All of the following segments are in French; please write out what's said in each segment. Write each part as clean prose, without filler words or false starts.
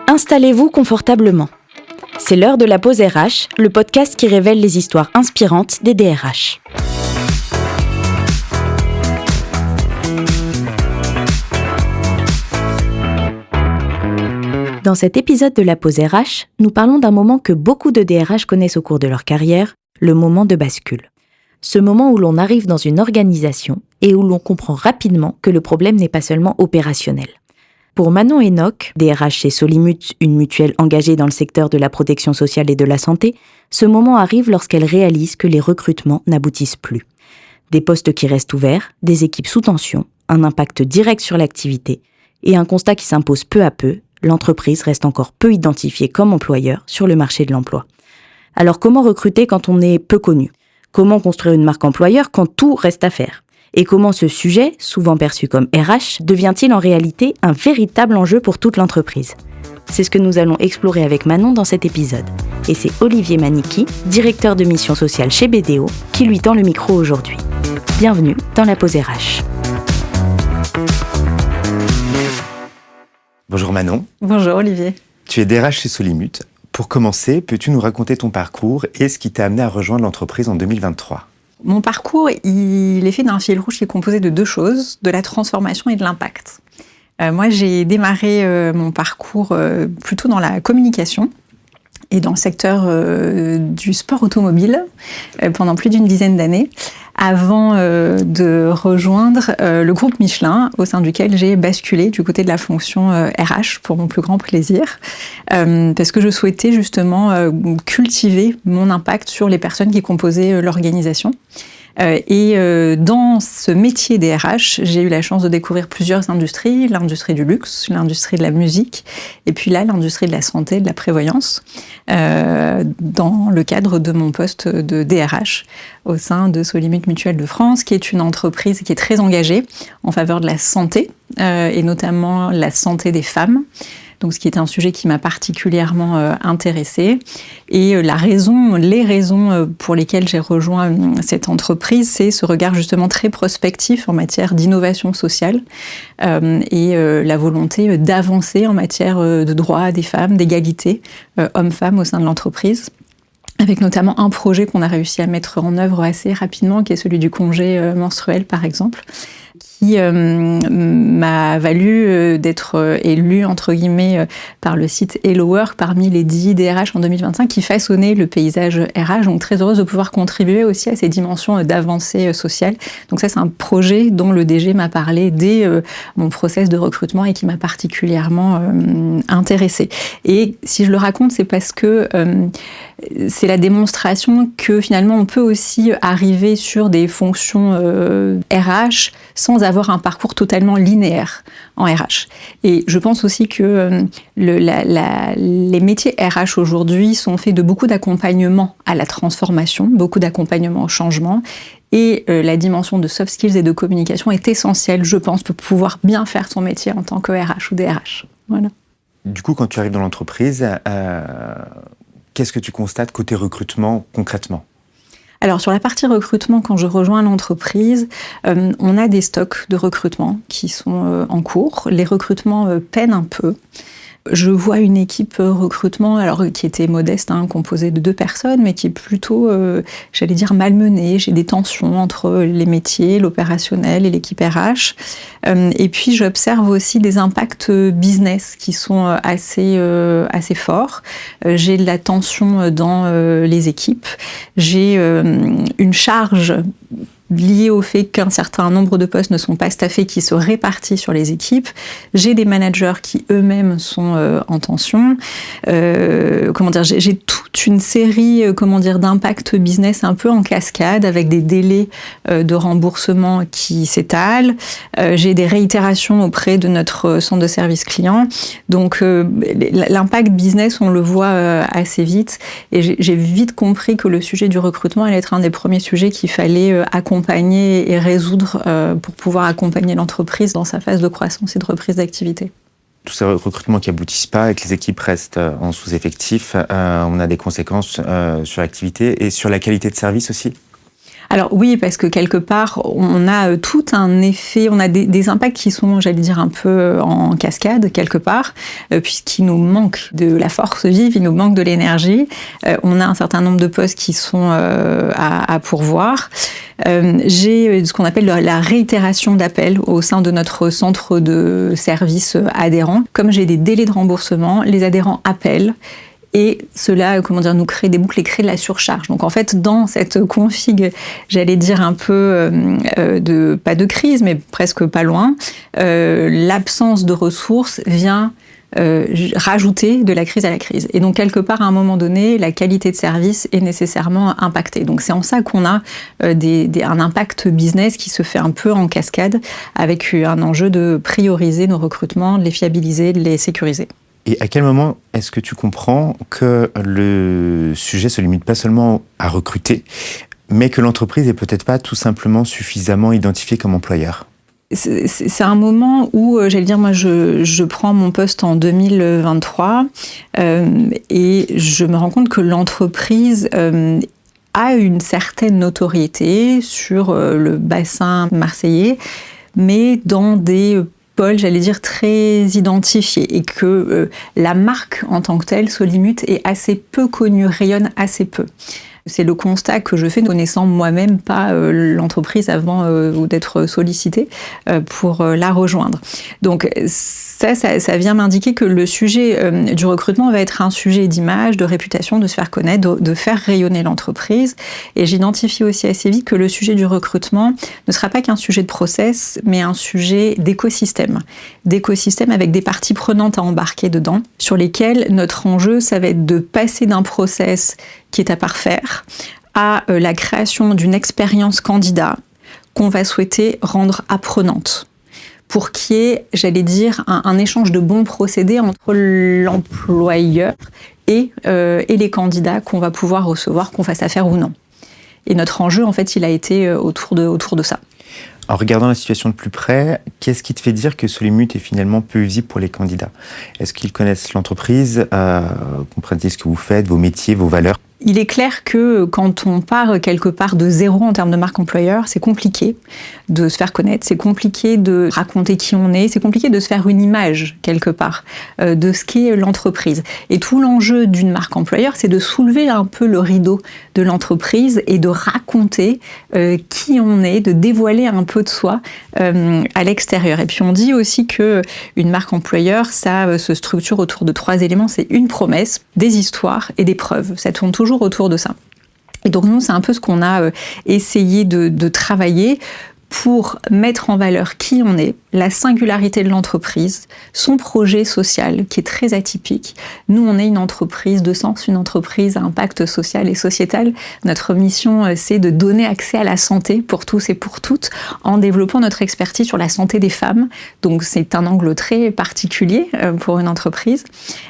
Installez-vous confortablement. C'est l'heure de la pause RH, le podcast qui révèle les histoires inspirantes des DRH. Dans cet épisode de la pause RH, nous parlons d'un moment que beaucoup de DRH connaissent au cours de leur carrière, le moment de bascule. Ce moment où l'on arrive dans une organisation et où l'on comprend rapidement que le problème n'est pas seulement opérationnel. Pour Manon Enoch, DRH chez Solimut, une mutuelle engagée dans le secteur de la protection sociale et de la santé, ce moment arrive lorsqu'elle réalise que les recrutements n'aboutissent plus. Des postes qui restent ouverts, des équipes sous tension, un impact direct sur l'activité et un constat qui s'impose peu à peu, l'entreprise reste encore peu identifiée comme employeur sur le marché de l'emploi. Alors comment recruter quand on est peu connu ? Comment construire une marque employeur quand tout reste à faire ? Et comment ce sujet, souvent perçu comme RH, devient-il en réalité un véritable enjeu pour toute l'entreprise ? C'est ce que nous allons explorer avec Manon dans cet épisode. Et c'est Olivier Manicki, directeur de mission sociale chez BDO, qui lui tend le micro aujourd'hui. Bienvenue dans la pause RH. Bonjour Manon. Bonjour Olivier. Tu es DRH chez Solimut. Pour commencer, peux-tu nous raconter ton parcours et ce qui t'a amené à rejoindre l'entreprise en 2023 ? Mon parcours, il est fait d'un fil rouge qui est composé de deux choses, de la transformation et de l'impact. Moi, j'ai démarré mon parcours plutôt dans la communication et dans le secteur du sport automobile pendant plus d'une dizaine d'années, avant de rejoindre le groupe Michelin, au sein duquel j'ai basculé du côté de la fonction RH pour mon plus grand plaisir, parce que je souhaitais justement cultiver mon impact sur les personnes qui composaient l'organisation. Dans ce métier des RH, j'ai eu la chance de découvrir plusieurs industries, l'industrie du luxe, l'industrie de la musique, et puis là, l'industrie de la santé, de la prévoyance, dans le cadre de mon poste de DRH au sein de Solimut Mutuelle de France, qui est une entreprise qui est très engagée en faveur de la santé, et notamment la santé des femmes. Donc, ce qui est un sujet qui m'a particulièrement intéressée. Et les raisons pour lesquelles j'ai rejoint cette entreprise, c'est ce regard justement très prospectif en matière d'innovation sociale et la volonté d'avancer en matière de droits des femmes, d'égalité hommes-femmes au sein de l'entreprise. Avec notamment un projet qu'on a réussi à mettre en œuvre assez rapidement, qui est celui du congé menstruel, par exemple, qui m'a valu d'être élue, entre guillemets, par le site Hello Work parmi les 10 DRH en 2025 qui façonnaient le paysage RH. Donc très heureuse de pouvoir contribuer aussi à ces dimensions d'avancée sociale. Donc ça, c'est un projet dont le DG m'a parlé dès mon process de recrutement et qui m'a particulièrement intéressée. Et si je le raconte, c'est parce que c'est la démonstration que finalement on peut aussi arriver sur des fonctions RH sans avoir un parcours totalement linéaire en RH. Et je pense aussi que les métiers RH aujourd'hui sont faits de beaucoup d'accompagnement à la transformation, beaucoup d'accompagnement au changement. Et la dimension de soft skills et de communication est essentielle, je pense, pour pouvoir bien faire son métier en tant que RH ou DRH. Voilà. Du coup, quand tu arrives dans l'entreprise, qu'est-ce que tu constates côté recrutement concrètement ? Alors, sur la partie recrutement, quand je rejoins l'entreprise, on a des stocks de recrutement qui sont en cours. Les recrutements peinent un peu. Je vois une équipe recrutement, alors qui était modeste, composée de 2 personnes, mais qui est plutôt, j'allais dire, malmenée. J'ai des tensions entre les métiers, l'opérationnel et l'équipe RH. Et puis, j'observe aussi des impacts business qui sont assez forts. J'ai de la tension dans les équipes. J'ai une charge lié au fait qu'un certain nombre de postes ne sont pas staffés, qui se répartissent sur les équipes. J'ai des managers qui eux-mêmes sont en tension. J'ai toute une série d'impacts business un peu en cascade, avec des délais de remboursement qui s'étalent. J'ai des réitérations auprès de notre centre de service client. Donc l'impact business, on le voit assez vite. Et j'ai vite compris que le sujet du recrutement allait être un des premiers sujets qu'il fallait accompagner et résoudre pour pouvoir accompagner l'entreprise dans sa phase de croissance et de reprise d'activité. Tous ces recrutements qui aboutissent pas et que les équipes restent en sous-effectif, on a des conséquences sur l'activité et sur la qualité de service aussi ? Alors oui, parce que quelque part, on a tout un effet, on a des impacts qui sont, j'allais dire, un peu en cascade, quelque part, puisqu'il nous manque de la force vive, il nous manque de l'énergie. On a un certain nombre de postes qui sont à pourvoir. J'ai ce qu'on appelle la réitération d'appels au sein de notre centre de services adhérents. Comme j'ai des délais de remboursement, les adhérents appellent. Et cela, nous crée des boucles et crée de la surcharge. Donc en fait, dans cette config, j'allais dire un peu pas de crise, mais presque pas loin, l'absence de ressources vient rajouter de la crise à la crise. Et donc quelque part, à un moment donné, la qualité de service est nécessairement impactée. Donc c'est en ça qu'on a un impact business qui se fait un peu en cascade, avec un enjeu de prioriser nos recrutements, de les fiabiliser, de les sécuriser. Et à quel moment est-ce que tu comprends que le sujet se limite pas seulement à recruter, mais que l'entreprise est peut-être pas tout simplement suffisamment identifiée comme employeur ? C'est un moment où, j'allais dire, moi, je prends mon poste en 2023 et je me rends compte que l'entreprise a une certaine notoriété sur le bassin marseillais, mais dans des pôles, j'allais dire, très identifiés, et que la marque en tant que telle, Solimut, est assez peu connue, rayonne assez peu. C'est le constat que je fais, connaissant moi-même pas l'entreprise avant d'être sollicitée pour la rejoindre. Donc ça vient m'indiquer que le sujet du recrutement va être un sujet d'image, de réputation, de se faire connaître, de faire rayonner l'entreprise. Et j'identifie aussi assez vite que le sujet du recrutement ne sera pas qu'un sujet de process, mais un sujet d'écosystème. D'écosystème avec des parties prenantes à embarquer dedans, sur lesquelles notre enjeu, ça va être de passer d'un process qui est à parfaire, à la création d'une expérience candidat qu'on va souhaiter rendre apprenante, pour qu'il y ait, j'allais dire, un échange de bons procédés entre l'employeur et les candidats qu'on va pouvoir recevoir, qu'on fasse affaire ou non. Et notre enjeu, en fait, il a été autour de ça. En regardant la situation de plus près, qu'est-ce qui te fait dire que Solimut est finalement peu visible pour les candidats ? Est-ce qu'ils connaissent l'entreprise, comprennent ce que vous faites, vos métiers, vos valeurs ? Il est clair que quand on part quelque part de zéro en termes de marque employeur, c'est compliqué de se faire connaître, c'est compliqué de raconter qui on est, c'est compliqué de se faire une image quelque part de ce qu'est l'entreprise. Et tout l'enjeu d'une marque employeur, c'est de soulever un peu le rideau de l'entreprise et de raconter qui on est, de dévoiler un peu de soi à l'extérieur. Et puis on dit aussi que une marque employeur, ça se structure autour de 3 éléments, c'est une promesse, des histoires et des preuves. Ça tourne toujours autour de ça. Et donc nous, c'est un peu ce qu'on a essayé de travailler pour mettre en valeur qui on est, la singularité de l'entreprise, son projet social qui est très atypique. Nous, on est une entreprise de sens, une entreprise à impact social et sociétal. Notre mission, c'est de donner accès à la santé pour tous et pour toutes en développant notre expertise sur la santé des femmes. Donc c'est un angle très particulier pour une entreprise.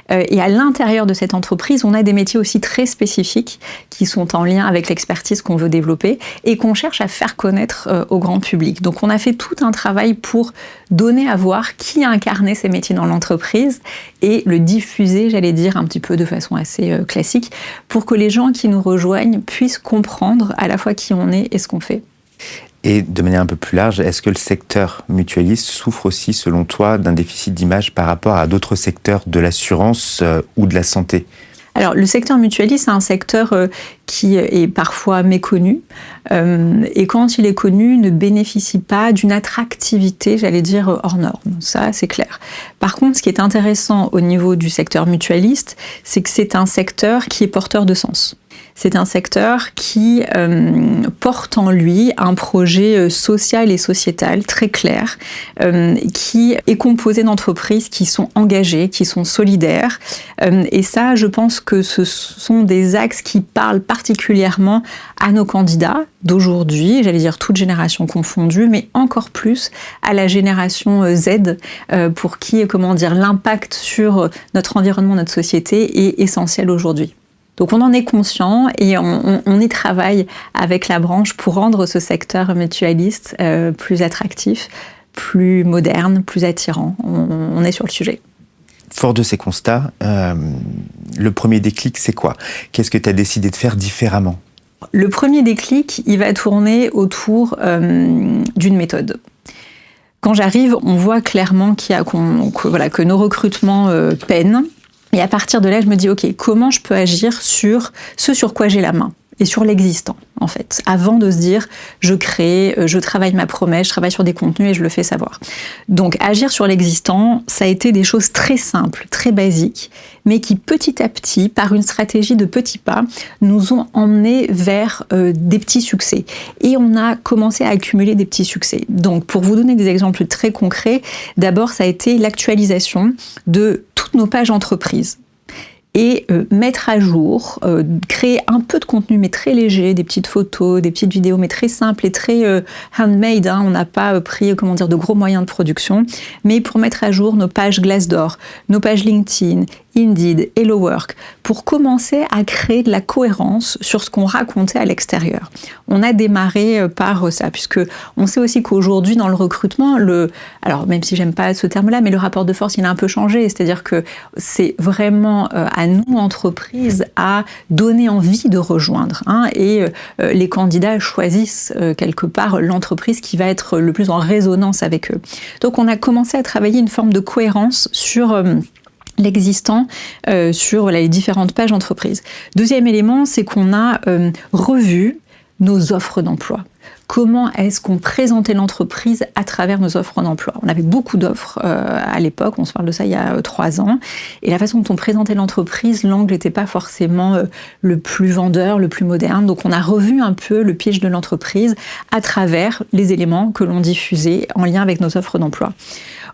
Et à l'intérieur de cette entreprise, on a des métiers aussi très spécifiques qui sont en lien avec l'expertise qu'on veut développer et qu'on cherche à faire connaître au grand public. Donc on a fait tout un travail pour donner à voir qui incarnait ces métiers dans l'entreprise et le diffuser, j'allais dire, un petit peu de façon assez classique, pour que les gens qui nous rejoignent puissent comprendre à la fois qui on est et ce qu'on fait. Et de manière un peu plus large, est-ce que le secteur mutualiste souffre aussi, selon toi, d'un déficit d'image par rapport à d'autres secteurs de l'assurance ou de la santé ? Alors, le secteur mutualiste, c'est un secteur qui est parfois méconnu et quand il est connu, ne bénéficie pas d'une attractivité, j'allais dire, hors norme. Ça, c'est clair. Par contre, ce qui est intéressant au niveau du secteur mutualiste, c'est que c'est un secteur qui est porteur de sens. C'est un secteur qui porte en lui un projet social et sociétal très clair, qui est composé d'entreprises qui sont engagées, qui sont solidaires. Et ça, je pense que ce sont des axes qui parlent particulièrement à nos candidats d'aujourd'hui, j'allais dire toutes générations confondues, mais encore plus à la génération Z, pour qui, l'impact sur notre environnement, notre société est essentiel aujourd'hui. Donc on en est conscient et on y travaille avec la branche pour rendre ce secteur mutualiste plus attractif, plus moderne, plus attirant. On est sur le sujet. Fort de ces constats, le premier déclic, c'est quoi ? Qu'est-ce que tu as décidé de faire différemment ? Alors, le premier déclic, il va tourner autour d'une méthode. Quand j'arrive, on voit clairement que nos recrutements peinent. Et à partir de là, je me dis, OK, comment je peux agir sur ce sur quoi j'ai la main et sur l'existant, en fait, avant de se dire, je crée, je travaille ma promesse, je travaille sur des contenus et je le fais savoir. Donc, agir sur l'existant, ça a été des choses très simples, très basiques, mais qui, petit à petit, par une stratégie de petits pas, nous ont emmenés vers des petits succès. Et on a commencé à accumuler des petits succès. Donc, pour vous donner des exemples très concrets, d'abord, ça a été l'actualisation de toutes nos pages entreprises. Et mettre à jour, créer un peu de contenu mais très léger, des petites photos, des petites vidéos mais très simples et très handmade. On n'a pas pris de gros moyens de production, mais pour mettre à jour nos pages Glassdoor, nos pages LinkedIn, Indeed, Hello Work, pour commencer à créer de la cohérence sur ce qu'on racontait à l'extérieur. On a démarré par ça, puisque on sait aussi qu'aujourd'hui dans le recrutement, alors même si j'aime pas ce terme-là, mais le rapport de force il a un peu changé, c'est-à-dire que c'est vraiment à nous entreprises à donner envie de rejoindre, et les candidats choisissent quelque part l'entreprise qui va être le plus en résonance avec eux. Donc on a commencé à travailler une forme de cohérence sur l'existant sur les différentes pages entreprises. Deuxième élément, c'est qu'on a revu nos offres d'emploi. Comment est-ce qu'on présentait l'entreprise à travers nos offres d'emploi? On avait beaucoup d'offres à l'époque, on se parle de ça il y a 3 ans, et la façon dont on présentait l'entreprise, l'angle n'était pas forcément le plus vendeur, le plus moderne, donc on a revu un peu le pitch de l'entreprise à travers les éléments que l'on diffusait en lien avec nos offres d'emploi.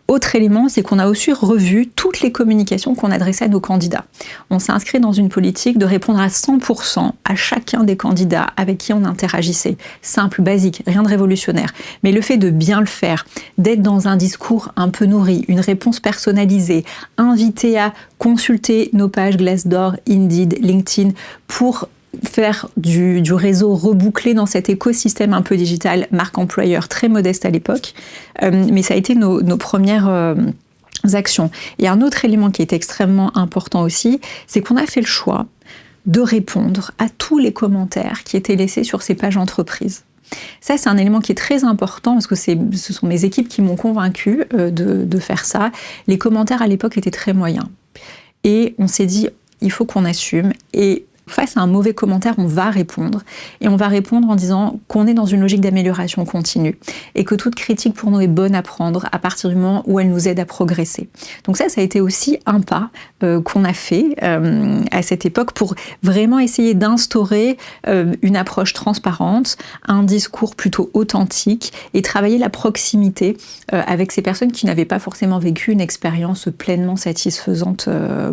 Autre élément, c'est qu'on a aussi revu toutes les communications qu'on adressait à nos candidats. On s'est inscrit dans une politique de répondre à 100% à chacun des candidats avec qui on interagissait. Simple, basique, rien de révolutionnaire. Mais le fait de bien le faire, d'être dans un discours un peu nourri, une réponse personnalisée, inviter à consulter nos pages Glassdoor, Indeed, LinkedIn pour faire du réseau rebouclé dans cet écosystème un peu digital, marque employeur très modeste à l'époque, mais ça a été nos premières actions. Et un autre élément qui est extrêmement important aussi, c'est qu'on a fait le choix de répondre à tous les commentaires qui étaient laissés sur ces pages entreprises. Ça, c'est un élément qui est très important parce que ce sont mes équipes qui m'ont convaincue de faire ça. Les commentaires à l'époque étaient très moyens. Et on s'est dit, il faut qu'on assume. Et face à un mauvais commentaire, on va répondre. Et on va répondre en disant qu'on est dans une logique d'amélioration continue et que toute critique pour nous est bonne à prendre à partir du moment où elle nous aide à progresser. Donc ça a été aussi un pas qu'on a fait à cette époque pour vraiment essayer d'instaurer une approche transparente, un discours plutôt authentique et travailler la proximité avec ces personnes qui n'avaient pas forcément vécu une expérience pleinement satisfaisante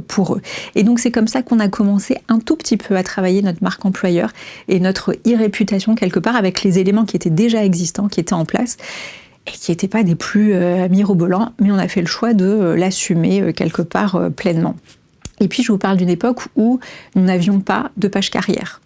pour eux. Et donc c'est comme ça qu'on a commencé un tout petit peu à travailler notre marque employeur et notre e-réputation quelque part avec les éléments qui étaient déjà existants, qui étaient en place et qui n'étaient pas des plus mirobolants, mais on a fait le choix de l'assumer quelque part pleinement. Et puis je vous parle d'une époque où nous n'avions pas de page carrière.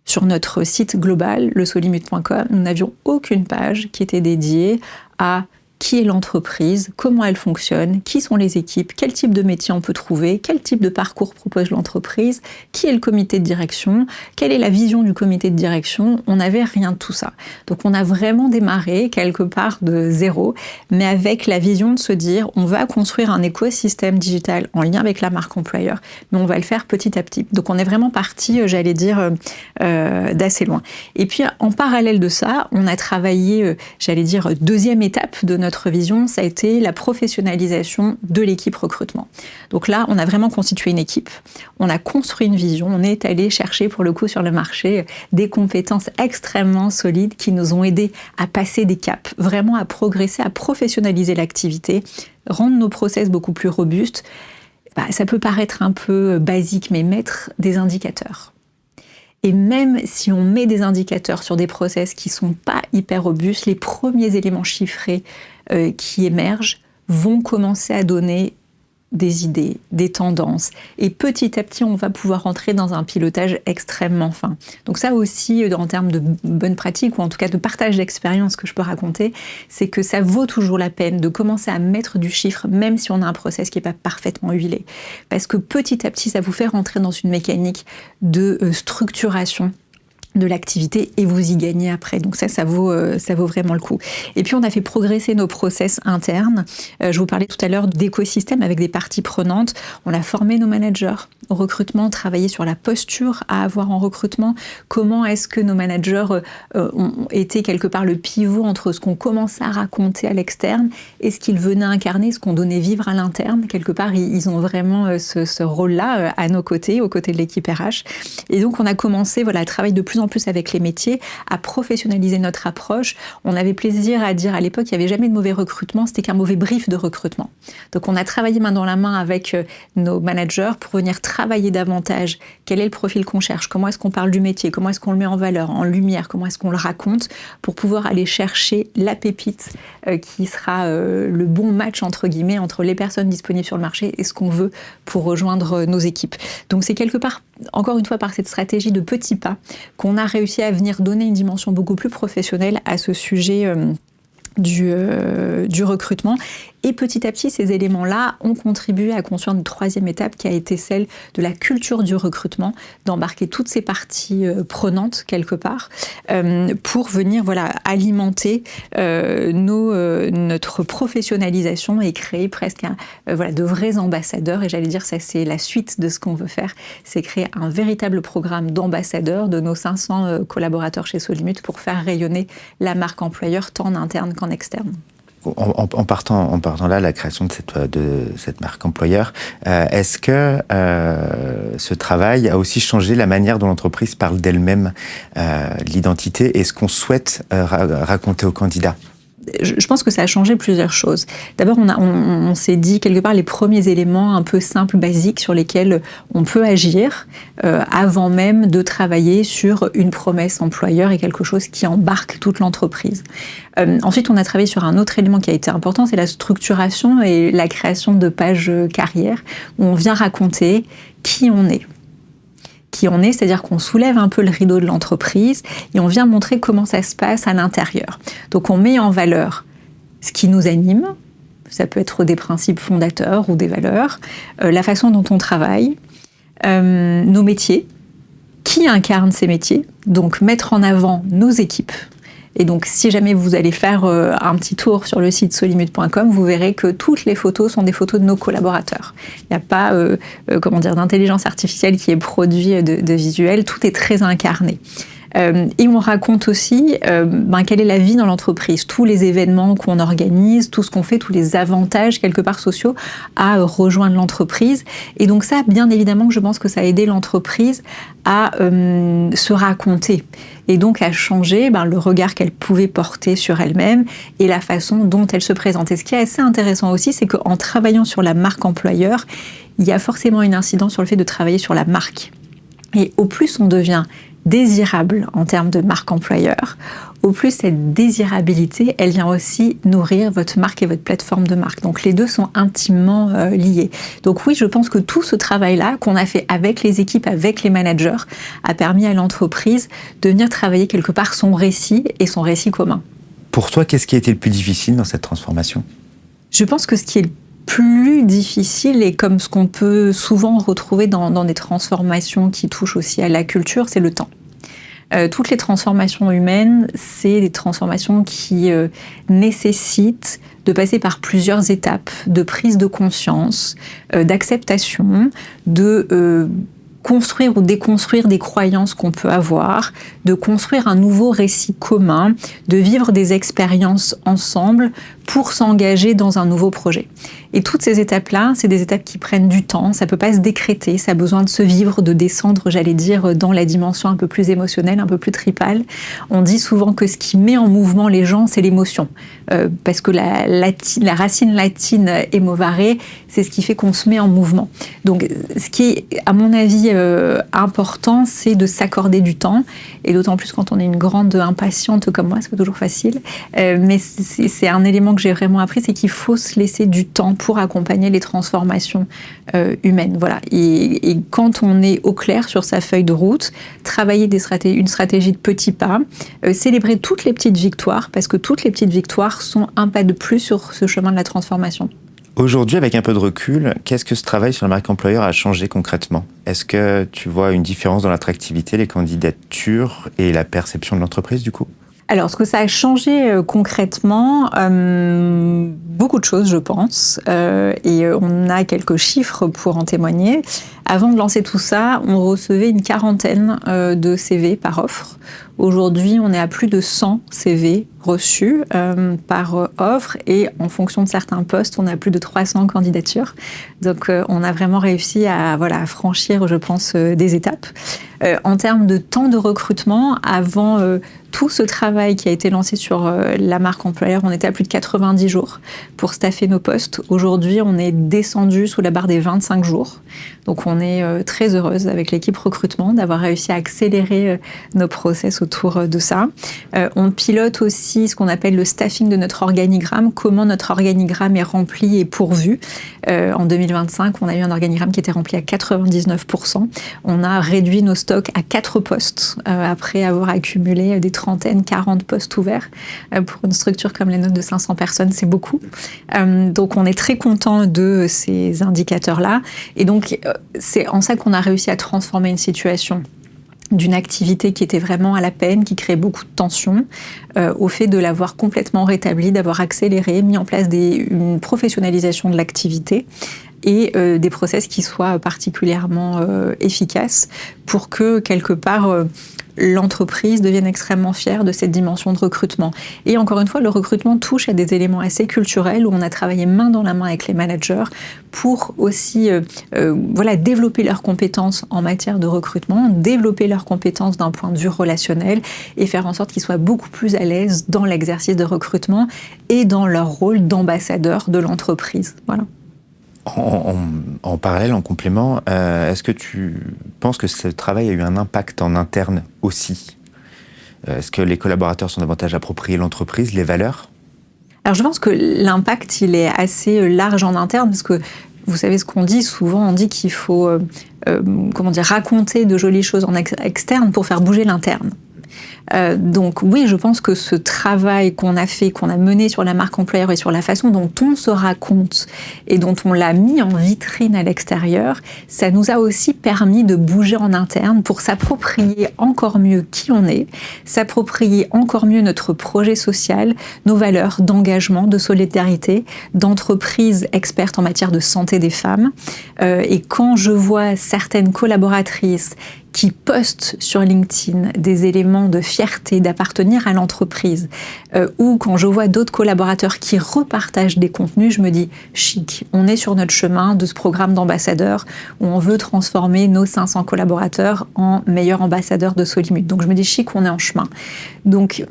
Sur notre site global, lesolimut.com, nous n'avions aucune page qui était dédiée à qui est l'entreprise, comment elle fonctionne, qui sont les équipes, quel type de métier on peut trouver, quel type de parcours propose l'entreprise, qui est le comité de direction, quelle est la vision du comité de direction. On n'avait rien de tout ça. Donc on a vraiment démarré quelque part de zéro, mais avec la vision de se dire on va construire un écosystème digital en lien avec la marque employeur, mais on va le faire petit à petit. Donc on est vraiment parti, j'allais dire, d'assez loin. Et puis en parallèle de ça, on a travaillé, j'allais dire, deuxième étape de notre vision, ça a été la professionnalisation de l'équipe recrutement. Donc là, on a vraiment constitué une équipe, on a construit une vision, on est allé chercher pour le coup sur le marché des compétences extrêmement solides qui nous ont aidés à passer des caps, vraiment à progresser, à professionnaliser l'activité, rendre nos process beaucoup plus robustes. Ça peut paraître un peu basique, mais mettre des indicateurs. Et même si on met des indicateurs sur des process qui sont pas hyper robustes, les premiers éléments chiffrés qui émergent vont commencer à donner des idées, des tendances. Et petit à petit, on va pouvoir entrer dans un pilotage extrêmement fin. Donc ça aussi, en termes de bonnes pratiques, ou en tout cas de partage d'expérience que je peux raconter, c'est que ça vaut toujours la peine de commencer à mettre du chiffre, même si on a un process qui n'est pas parfaitement huilé. Parce que petit à petit, ça vous fait rentrer dans une mécanique de structuration de l'activité et vous y gagnez après. Donc ça vaut vraiment le coup. Et puis on a fait progresser nos process internes. Je vous parlais tout à l'heure d'écosystème avec des parties prenantes. On a formé nos managers au recrutement, travaillé sur la posture à avoir en recrutement. Comment est-ce que nos managers ont été quelque part le pivot entre ce qu'on commençait à raconter à l'externe et ce qu'ils venaient incarner, ce qu'on donnait vivre à l'interne. Quelque part, ils ont vraiment ce rôle-là à nos côtés, aux côtés de l'équipe RH. Et donc on a commencé à travailler de plus en plus avec les métiers, à professionnaliser notre approche. On avait plaisir à dire à l'époque qu'il n'y avait jamais de mauvais recrutement, c'était qu'un mauvais brief de recrutement. Donc on a travaillé main dans la main avec nos managers pour venir travailler davantage quel est le profil qu'on cherche, comment est-ce qu'on parle du métier, comment est-ce qu'on le met en valeur, en lumière, comment est-ce qu'on le raconte pour pouvoir aller chercher la pépite qui sera le bon match entre guillemets entre les personnes disponibles sur le marché et ce qu'on veut pour rejoindre nos équipes. Donc c'est quelque part, encore une fois, par cette stratégie de petits pas qu'on a réussi à venir donner une dimension beaucoup plus professionnelle à ce sujet du recrutement. Et petit à petit, ces éléments-là ont contribué à construire une troisième étape qui a été celle de la culture du recrutement, d'embarquer toutes ces parties prenantes quelque part pour venir alimenter notre professionnalisation et créer presque de vrais ambassadeurs. Et j'allais dire, ça c'est la suite de ce qu'on veut faire, c'est créer un véritable programme d'ambassadeurs de nos 500 collaborateurs chez Solimut pour faire rayonner la marque employeur tant en interne qu'en externe. En partant là, la création de cette marque employeur, est-ce que ce travail a aussi changé la manière dont l'entreprise parle d'elle-même, l'identité, et ce qu'on souhaite raconter aux candidats ? Je pense que ça a changé plusieurs choses. D'abord, on s'est dit quelque part les premiers éléments un peu simples, basiques, sur lesquels on peut agir avant même de travailler sur une promesse employeur et quelque chose qui embarque toute l'entreprise. Ensuite, on a travaillé sur un autre élément qui a été important, c'est la structuration et la création de pages carrière, où on vient raconter qui on est. C'est-à-dire qu'on soulève un peu le rideau de l'entreprise et on vient montrer comment ça se passe à l'intérieur. Donc on met en valeur ce qui nous anime, ça peut être des principes fondateurs ou des valeurs, la façon dont on travaille, nos métiers, qui incarne ces métiers, donc mettre en avant nos équipes. Et donc, si jamais vous allez faire un petit tour sur le site solimut.com, vous verrez que toutes les photos sont des photos de nos collaborateurs. Il n'y a pas, d'intelligence artificielle qui est produit de visuel. Tout est très incarné. Et on raconte aussi quelle est la vie dans l'entreprise, tous les événements qu'on organise, tout ce qu'on fait, tous les avantages quelque part sociaux à rejoindre l'entreprise. Et donc ça, bien évidemment, je pense que ça a aidé l'entreprise à se raconter et donc à changer le regard qu'elle pouvait porter sur elle-même et la façon dont elle se présentait. Ce qui est assez intéressant aussi, c'est qu'en travaillant sur la marque employeur, il y a forcément une incidence sur le fait de travailler sur la marque. Et au plus on devient désirable en termes de marque employeur, au plus cette désirabilité, elle vient aussi nourrir votre marque et votre plateforme de marque. Donc les deux sont intimement liés. Donc oui, je pense que tout ce travail-là qu'on a fait avec les équipes, avec les managers, a permis à l'entreprise de venir travailler quelque part son récit et son récit commun. Pour toi, qu'est-ce qui a été le plus difficile dans cette transformation ? Je pense que ce qui est le plus difficile, et comme ce qu'on peut souvent retrouver dans des transformations qui touchent aussi à la culture, c'est le temps. Toutes les transformations humaines, c'est des transformations qui nécessitent de passer par plusieurs étapes de prise de conscience, d'acceptation, de construire ou déconstruire des croyances qu'on peut avoir, de construire un nouveau récit commun, de vivre des expériences ensemble pour s'engager dans un nouveau projet. Et toutes ces étapes-là, c'est des étapes qui prennent du temps, ça peut pas se décréter, ça a besoin de se vivre, de descendre, j'allais dire, dans la dimension un peu plus émotionnelle, un peu plus tripale. On dit souvent que ce qui met en mouvement les gens, c'est l'émotion. Parce que la racine latine emovare, c'est ce qui fait qu'on se met en mouvement. Donc, ce qui est, à mon avis, important, c'est de s'accorder du temps, et d'autant plus quand on est une grande impatiente comme moi, c'est pas toujours facile, mais c'est un élément que j'ai vraiment appris, c'est qu'il faut se laisser du temps pour accompagner les transformations humaines. Voilà. Et quand on est au clair sur sa feuille de route, travailler une stratégie de petits pas, célébrer toutes les petites victoires, parce que toutes les petites victoires sont un pas de plus sur ce chemin de la transformation. Aujourd'hui, avec un peu de recul, qu'est-ce que ce travail sur la marque employeur a changé concrètement? Est-ce que tu vois une différence dans l'attractivité, les candidatures et la perception de l'entreprise du coup? Alors, ce que ça a changé concrètement, beaucoup de choses, je pense, et on a quelques chiffres pour en témoigner. Avant de lancer tout ça, on recevait une quarantaine de CV par offre. Aujourd'hui, on est à plus de 100 CV reçus par offre, et en fonction de certains postes, on a plus de 300 candidatures. Donc, on a vraiment réussi à franchir, je pense, des étapes. En termes de temps de recrutement, avant tout ce travail qui a été lancé sur la marque employeur, on était à plus de 90 jours pour staffer nos postes. Aujourd'hui, on est descendu sous la barre des 25 jours. Donc, on est très heureuse avec l'équipe recrutement d'avoir réussi à accélérer nos process autour de ça. On pilote aussi ce qu'on appelle le staffing de notre organigramme, comment notre organigramme est rempli et pourvu. En 2025, on a eu un organigramme qui était rempli à 99%. On a réduit nos stocks à 4 postes après avoir accumulé des 40 postes ouverts. Pour une structure comme les nôtres de 500 personnes, c'est beaucoup. Donc, on est très content de ces indicateurs-là. Et donc, c'est en ça qu'on a réussi à transformer une situation d'une activité qui était vraiment à la peine, qui créait beaucoup de tensions, au fait de l'avoir complètement rétablie, d'avoir accéléré, mis en place une professionnalisation de l'activité et des process qui soient particulièrement efficaces pour que, quelque part, l'entreprise devienne extrêmement fière de cette dimension de recrutement. Et encore une fois, le recrutement touche à des éléments assez culturels où on a travaillé main dans la main avec les managers pour aussi développer leurs compétences en matière de recrutement, développer leurs compétences d'un point de vue relationnel et faire en sorte qu'ils soient beaucoup plus à l'aise dans l'exercice de recrutement et dans leur rôle d'ambassadeur de l'entreprise. Voilà. En parallèle, en complément, est-ce que tu penses que ce travail a eu un impact en interne aussi? Est-ce que les collaborateurs sont davantage appropriés l'entreprise, les valeurs? Alors je pense que l'impact, il est assez large en interne, parce que vous savez ce qu'on dit souvent, on dit qu'il faut raconter de jolies choses en externe pour faire bouger l'interne. Donc oui, je pense que ce travail qu'on a mené sur la marque employeur et sur la façon dont on se raconte et dont on l'a mis en vitrine à l'extérieur, ça nous a aussi permis de bouger en interne pour s'approprier encore mieux qui on est, s'approprier encore mieux notre projet social, nos valeurs d'engagement, de solidarité, d'entreprise experte en matière de santé des femmes. Et quand je vois certaines collaboratrices qui postent sur LinkedIn des éléments de fierté d'appartenir à l'entreprise, ou quand je vois d'autres collaborateurs qui repartagent des contenus, je me dis chic, on est sur notre chemin de ce programme d'ambassadeurs où on veut transformer nos 500 collaborateurs en meilleurs ambassadeurs de Solimut. Donc je me dis chic, on est en chemin. Donc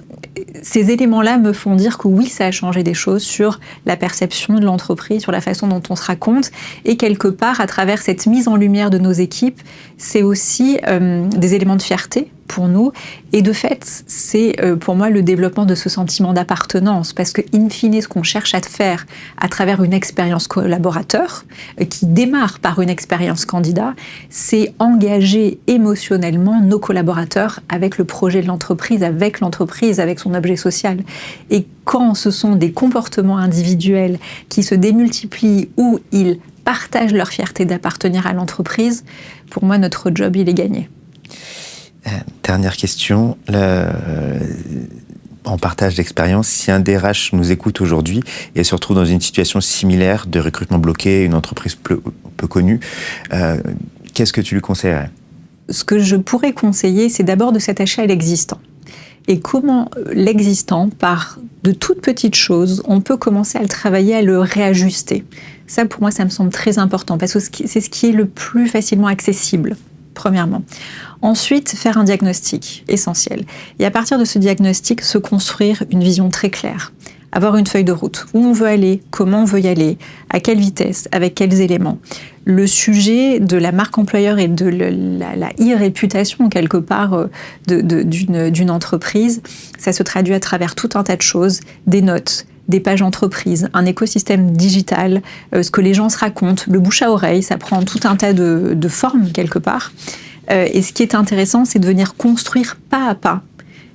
ces éléments-là me font dire que oui, ça a changé des choses sur la perception de l'entreprise, sur la façon dont on se raconte, et quelque part, à travers cette mise en lumière de nos équipes, c'est aussi des éléments de fierté pour nous, et de fait, c'est pour moi le développement de ce sentiment d'appartenance, parce que in fine, ce qu'on cherche à faire à travers une expérience collaborateur, qui démarre par une expérience candidat, c'est engager émotionnellement nos collaborateurs avec le projet de l'entreprise, avec son objet social. Et quand ce sont des comportements individuels qui se démultiplient, où ils partagent leur fierté d'appartenir à l'entreprise, pour moi, notre job, il est gagné. Dernière question, en partage d'expérience, si un DRH nous écoute aujourd'hui et se retrouve dans une situation similaire de recrutement bloqué, une entreprise peu connue, qu'est-ce que tu lui conseillerais? Ce que je pourrais conseiller, c'est d'abord de s'attacher à l'existant. Et comment l'existant, par de toutes petites choses, on peut commencer à le travailler, à le réajuster. Ça, pour moi, ça me semble très important, parce que c'est ce qui est le plus facilement accessible, premièrement. Ensuite, faire un diagnostic, essentiel. Et à partir de ce diagnostic, se construire une vision très claire. Avoir une feuille de route, où on veut aller, comment on veut y aller, à quelle vitesse, avec quels éléments. Le sujet de la marque employeur et de la e-réputation, quelque part, d'une entreprise, ça se traduit à travers tout un tas de choses, des notes, des pages entreprises, un écosystème digital, ce que les gens se racontent, le bouche à oreille, ça prend tout un tas de formes, quelque part. Et ce qui est intéressant, c'est de venir construire pas à pas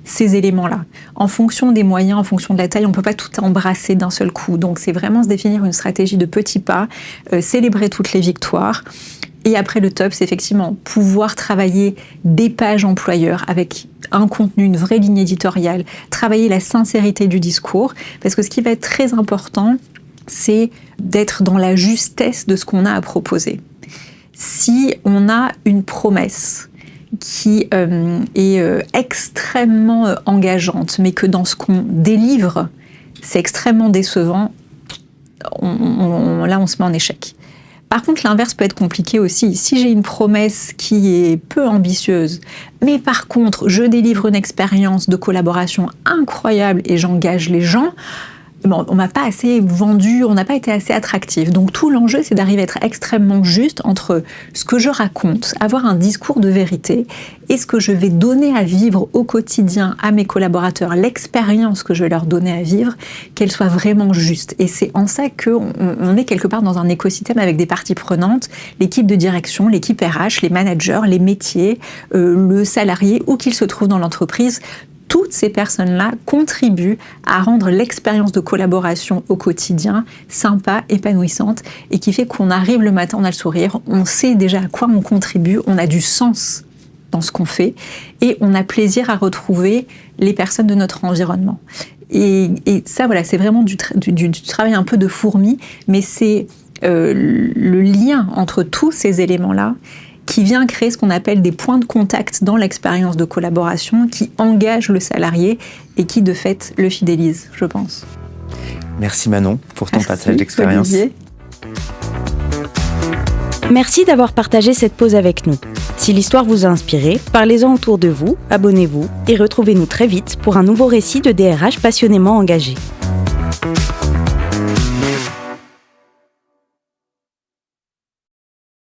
ces éléments-là. En fonction des moyens, en fonction de la taille, on ne peut pas tout embrasser d'un seul coup. Donc c'est vraiment se définir une stratégie de petits pas, célébrer toutes les victoires. Et après le top, c'est effectivement pouvoir travailler des pages employeurs avec un contenu, une vraie ligne éditoriale, travailler la sincérité du discours, parce que ce qui va être très important, c'est d'être dans la justesse de ce qu'on a à proposer. Si on a une promesse qui est extrêmement engageante, mais que dans ce qu'on délivre, c'est extrêmement décevant, là on se met en échec. Par contre, l'inverse peut être compliqué aussi. Si j'ai une promesse qui est peu ambitieuse, mais par contre, je délivre une expérience de collaboration incroyable et j'engage les gens, bon, on m'a pas assez vendu, on n'a pas été assez attractif. Donc tout l'enjeu, c'est d'arriver à être extrêmement juste entre ce que je raconte, avoir un discours de vérité, et ce que je vais donner à vivre au quotidien à mes collaborateurs, l'expérience que je vais leur donner à vivre, qu'elle soit vraiment juste. Et c'est en ça qu'on est quelque part dans un écosystème avec des parties prenantes, l'équipe de direction, l'équipe RH, les managers, les métiers, le salarié, où qu'il se trouve dans l'entreprise. Toutes ces personnes-là contribuent à rendre l'expérience de collaboration au quotidien sympa, épanouissante, et qui fait qu'on arrive le matin, on a le sourire, on sait déjà à quoi on contribue, on a du sens dans ce qu'on fait, et on a plaisir à retrouver les personnes de notre environnement. Et ça, voilà, c'est vraiment du travail un peu de fourmi, mais c'est le lien entre tous ces éléments-là qui vient créer ce qu'on appelle des points de contact dans l'expérience de collaboration, qui engage le salarié et qui, de fait, le fidélise, je pense. Merci Manon pour ton partage d'expérience. Olivier. Merci d'avoir partagé cette pause avec nous. Si l'histoire vous a inspiré, parlez-en autour de vous, abonnez-vous et retrouvez-nous très vite pour un nouveau récit de DRH passionnément engagé.